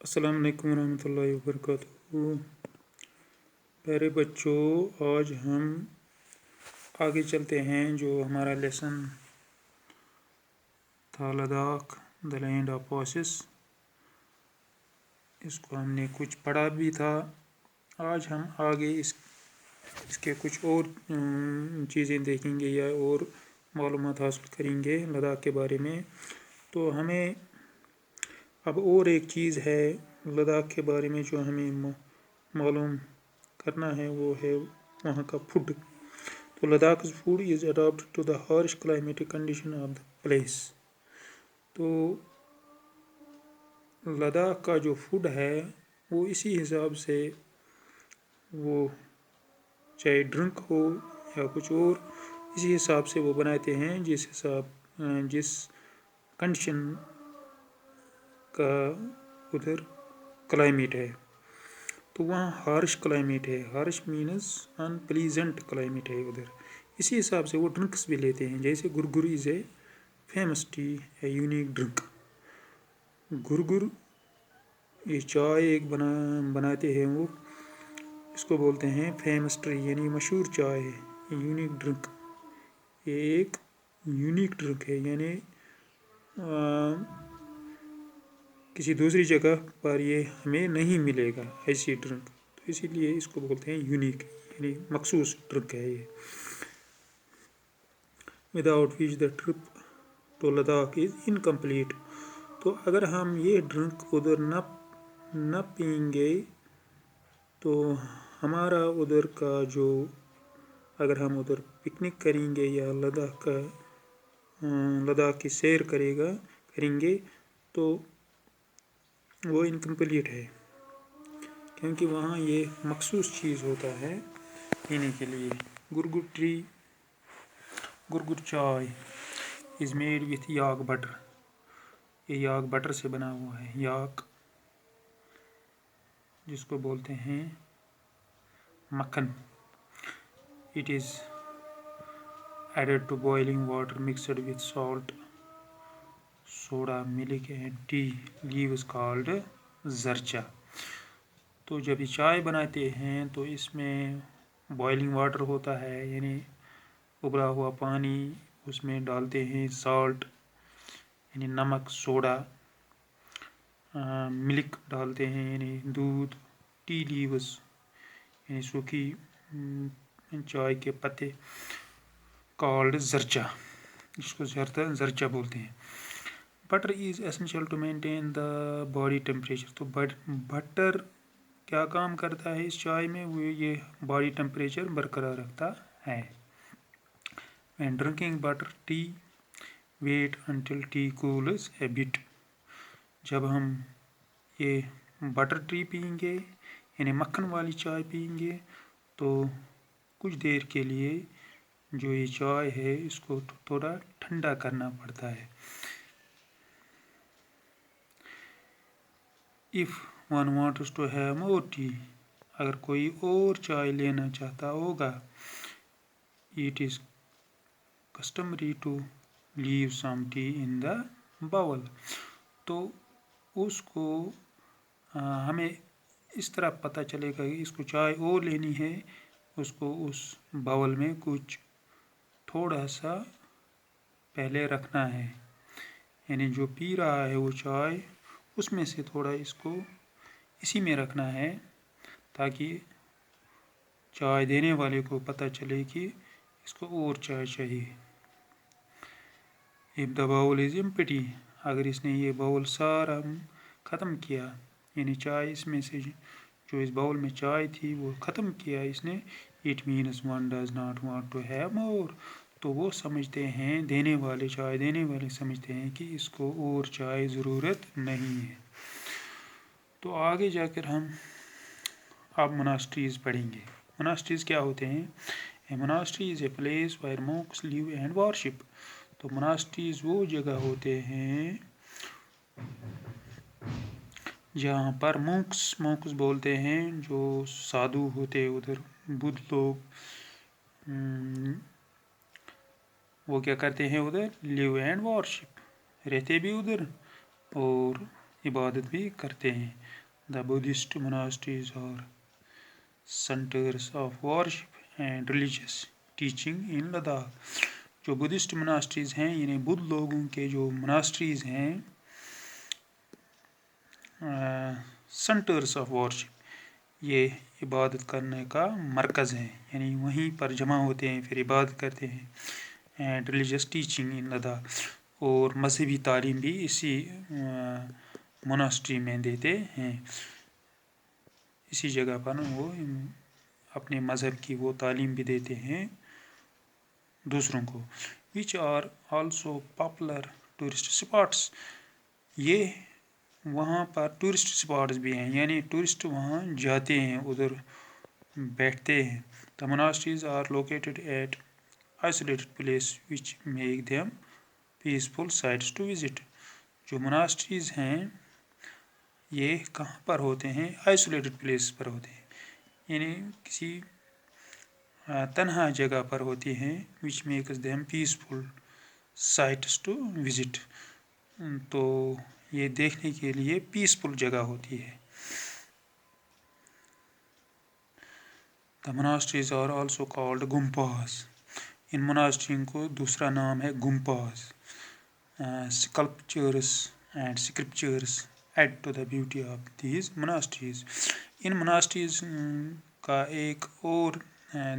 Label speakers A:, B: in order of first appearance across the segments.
A: अस्सलाम वालेकुम रहमतुल्लाहि व बरकातुहू। प्यारे बच्चों, आज हम आगे चलते हैं। जो हमारा लेसन था Ladakh the land of oasis, इसको हमने कुछ पढ़ा भी था। आज हम आगे इसके कुछ और चीज़ें देखेंगे या और मालूमात हासिल करेंगे लद्दाख के बारे में। तो हमें अब और एक चीज़ है लद्दाख के बारे में जो हमें मालूम करना है, वो है वहाँ का फूड। तो Ladakh food is adopted to the harsh climatic condition of the place. तो लद्दाख का जो फूड है वो इसी हिसाब से, वो चाहे ड्रिंक हो या कुछ और, इसी हिसाब से वो बनाते हैं जिस कंडीशन का उधर क्लाइमेट है। तो वहाँ हार्श क्लाइमेट है। हार्श मीन्स अनप्लीजेंट क्लाइमेट है उधर। इसी हिसाब से वो ड्रिंक्स भी लेते हैं। जैसे gurgur is a famous tea, a unique drink. Gurgur ये चाय एक बनाते हैं, वो इसको बोलते हैं फेमस टी, यानी मशहूर चाय है, यूनिक ड्रिंक। ये एक यूनिक ड्रिंक है, यानी किसी दूसरी जगह पर ये हमें नहीं मिलेगा ऐसी ड्रिंक। तो इसीलिए इसको बोलते हैं यूनिक, यानी मखसूस ड्रिंक है ये। Without which the trip to Ladakh is incomplete. तो अगर हम ये ड्रिंक उधर न पिएंगे तो हमारा उधर का जो, अगर हम उधर पिकनिक करेंगे या लद्दाख की सैर करेंगे तो वो इनकम्प्लीट है, क्योंकि वहाँ ये मखसूस चीज़ होता है पीने के लिए। गुरगुर चाय is made with yak butter. ये याक बटर से बना हुआ है। याक जिसको बोलते हैं मक्खन। It is added to boiling water mixed with salt, soda, milk and tea leaves called जर्चा। तो जब ये चाय बनाते हैं तो इसमें बॉइलिंग वाटर होता है, यानी उबला हुआ पानी, उसमें डालते हैं सॉल्ट यानी नमक, सोडा, मिल्क डालते हैं यानी दूध, टी लीव्स यानी सूखी चाय के पत्ते, कॉल्ड जर्चा, जिसको जर्चा बोलते हैं। Butter is essential to maintain the body temperature. तो बटर क्या काम करता है इस चाय में, वो ये बॉडी टेम्परेचर बरकरार रखता है। When drinking butter tea, wait until tea cools a bit। जब हम ये बटर टी पियेंगे यानी मक्खन वाली चाय पियेंगे तो कुछ देर के लिए जो ये चाय है इसको थोड़ा ठंडा करना पड़ता है। If one wants to have more tea, अगर कोई और चाय लेना चाहता होगा, it is customary to leave some tea in the bowl। तो उसको हमें इस तरह पता चलेगा कि इसको चाय और लेनी है, उसको उस बाउल में कुछ थोड़ा सा पहले रखना है, यानी जो पी रहा है वो चाय उसमें से थोड़ा इसको इसी में रखना है, ताकि चाय देने वाले को पता चले कि इसको और चाय चाहिए। If the bowl is empty, अगर इसने ये बाउल सारा ख़त्म किया, यानी चाय इसमें से जो इस बाउल में चाय थी वो ख़त्म किया इसने, it means one does not want to have more. तो वो समझते हैं, चाय देने वाले समझते हैं कि इसको और चाय ज़रूरत नहीं है। तो आगे जाकर हम अब मोनास्ट्रीज़ पढ़ेंगे। मोनास्ट्रीज़ क्या होते हैं? A monastery is a place where monks live and worship. तो मोनास्ट्रीज़ वो जगह होते हैं जहाँ पर monks बोलते हैं जो साधु होते उधर, बुद्ध लोग, वो क्या करते हैं उधर, लिव एंड वर्शिप, रहते भी उधर और عبادت بھی کرتے ہیں. The Buddhist monasteries are centers of worship and religious teaching in Ladakh. جو بدھسٹ مناسٹریز ہیں یعنی بدھ لوگوں کے جو مناسٹریز ہیں سینٹرس آف ورشپ، یہ عبادت کرنے کا مرکز ہے، یعنی وہیں پر جمع ہوتے ہیں پھر عبادت کرتے ہیں. And religious teaching in Ladakh, اور مذہبی تعلیم بھی اسی مناسٹری میں دیتے ہیں. اسی جگہ پر وہ اپنے مذہب کی وہ تعلیم بھی دیتے ہیں دوسروں کو. Which are also popular tourist spots, یہ وہاں پر ٹورسٹ اسپاٹس بھی ہیں، یعنی ٹورسٹ وہاں جاتے ہیں، ادھر بیٹھتے ہیں. The monasteries are located at isolated places which make them peaceful sites to visit. جو مناسٹریز ہیں یہ کہاں پر ہوتے ہیں؟ آئسولیٹڈ پلیس پر ہوتے ہیں، یعنی کسی تنہا جگہ پر ہوتی ہیں. which makes them peaceful sites to visit، تو یہ دیکھنے کے لیے پیسفل جگہ ہوتی ہے. The monasteries are also called gumpas. ان مناسٹریوں کو دوسرا نام ہے گمپاز. Sculptures and scriptures add to the beauty of these monasteries. ان مناسٹریز کا ایک اور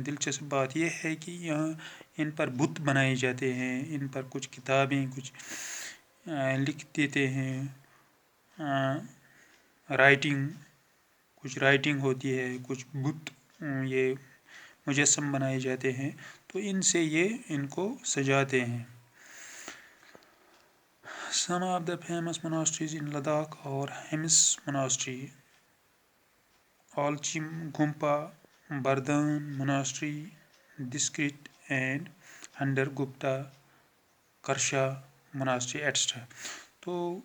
A: دلچسپ بات یہ ہے کہ یہاں ان پر بت بنائے جاتے ہیں، ان پر کچھ کتابیں کچھ لکھ دیتے ہیں، کچھ رائٹنگ ہوتی ہے، کچھ بت یہ مجسم بنائے جاتے ہیں، تو ان سے یہ ان کو سجاتے ہیں. Some of the famous monasteries in Ladakh are Hemis Monastery, Alchim Gumpa, Bardhan Monastery, Diskrit and Under Gupta Karsha Monastery etc. تو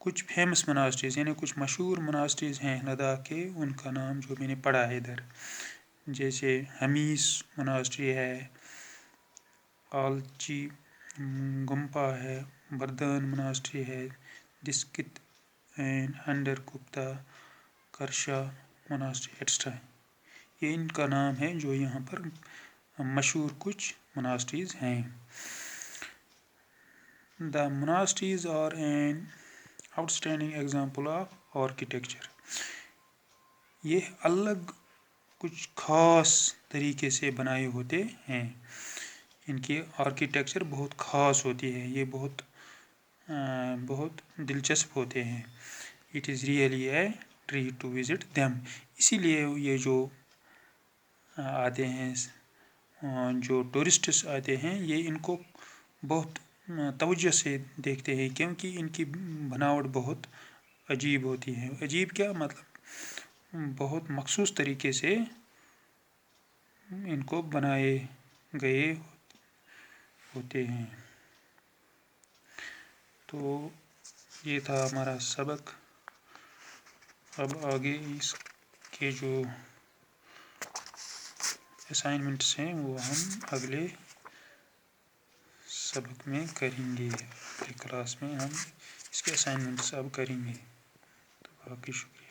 A: کچھ فیمس مناسٹریز یعنی کچھ مشہور مناسٹریز ہیں لداخ کے، ان کا نام جو میں نے پڑھا ہے ادھر، جیسے ہمیس مناسٹری ہے، آلچی گمپا ہے، بردان مناسٹری ہے، ڈسکت اینڈ انڈر گپتا کرشا مناسٹری ایٹسٹرا. یہ ان کا نام ہے جو یہاں پر مشہور کچھ مناسٹریز ہیں. The monasteries are an outstanding example of architecture. یہ الگ کچھ خاص طریقے سے بنائے ہوتے ہیں، ان کی آرکیٹیکچر بہت خاص ہوتی ہے، یہ بہت دلچسپ ہوتے ہیں. It is really a treat to visit them. اسی لیے یہ جو آتے ہیں، جو ٹورسٹس آتے ہیں، یہ ان کو بہت توجہ سے دیکھتے ہیں، کیونکہ ان کی بناوٹ بہت عجیب ہوتی ہے. عجیب کیا مطلب، بہت مخصوص طریقے سے ان کو بنائے گئے ہوتے ہیں. تو یہ تھا ہمارا سبق. اب آگے اس کے جو اسائنمنٹس ہیں وہ ہم اگلے سبق میں کریں گے، اگلے کلاس میں ہم اس کے اسائنمنٹس اب کریں گے. تو باقی شکریہ.